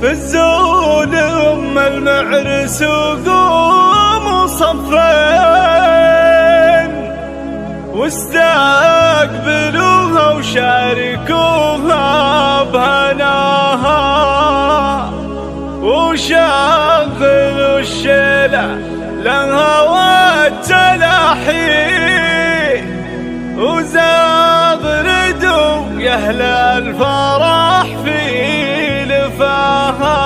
فزوا لأم المعرس وقوموا صفين، واستقبلوها وشاركوها بهناها، وشغلوا الشيلة لها والتلاحي، وزغردوا يا أهل الفرح في لفاها.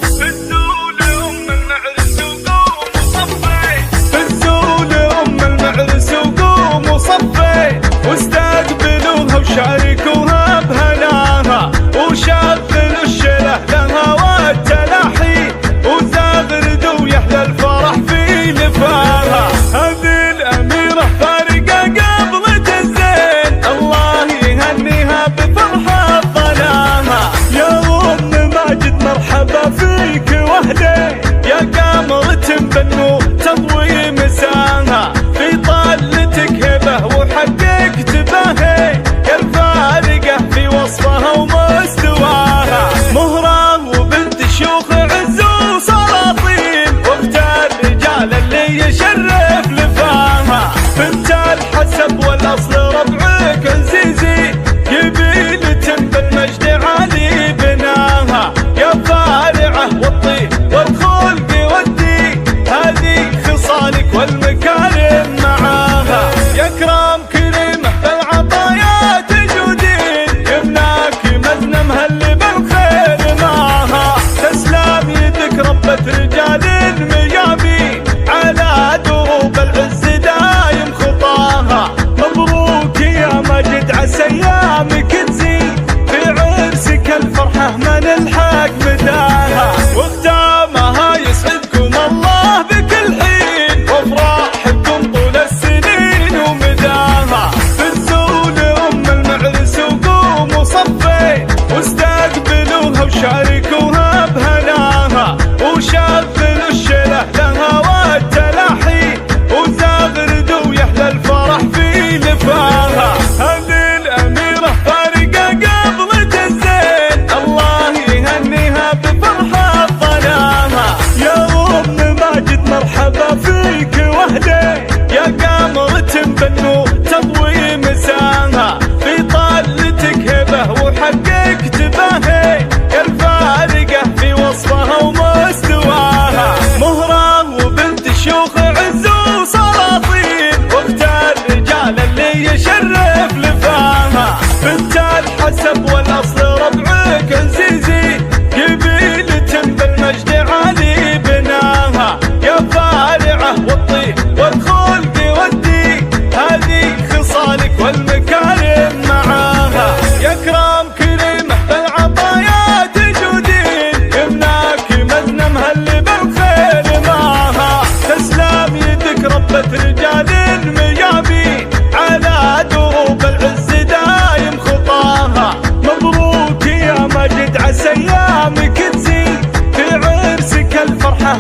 فزوا لأم المعرس وقوموا صفين، فزوا لأم المعرس وقوموا صفين، واستقبلوها وشاركوها بهناها، وشغلوا الشله لها والتلاحي، وزغردوا يا أهل الفرح في لفاها. هذه الأميرة فارقة قبلة الزين، الله يهنيها بفرحة ظلاها. يا أم ماجد مرحبا فيك وهدي، يا قمرة بنو تضوي مساها، في طلتك هبة وحقك تباهي، يا الفارقة في وصفها ومستواها. مهرة وبنت شيوخ عز وسلاطين، واخت الرجال اللي يشرف لفاها، بنت الحسب والاصل ربعك عزيزي، قبيلة بالمجد عالي بناها، يا فارعة والطيب والخلق والدين، هذه خصالك والمكارم معاها. يا كرام كريمة بالعطايا تجودين، يمناك مزنة مهلي بالخير معاها، تسلم يدك ربة رجال الميامين، على دروب العز دايم خطاها. مبروك يا ماجد عسى ايامك تزين، في عرسك الفرحة ما نلحق مداها، وختامها يسعدكم الله بكل حين، وافراحكم طول السنين ومداها. فزوا لأم المعرس وقوموا صفين، واستقبلوها وشاركوها بهناها، وشغلوا الشله لها والتلاحي، وزغردوا يا أهل الفرح في لفاها. هذه الأميرة فارقة قبلة الزين، الله يهنيها بفرحة ظلاها. يا أم ماجد مرحبا فيك وهدي، يا قمرة بنو تضوي مساها، في طلتك هبة وحقك تباهي، يا الفارقة في وصفها ومستواها. مهرة وبنت شيوخ عز وسلاطين، واخت الرجال اللي يشرف لفاها، بنت الحسب والاصل ربعك عزيزي، قبيلة بالمجد عالي بناها، يا فارعة والطيب والخلق والدين، هذه خصالك والمكارم معاها. يا كرام كريمة بالعطايا تجودين، يمناك مزنة مهلي بالخير معاها، تسلم يدك ربة رجال الميامين، على دروب العز دايم خطاها. مبروك يا ماجد عسى ايامك تزين، في عرسك الفرحة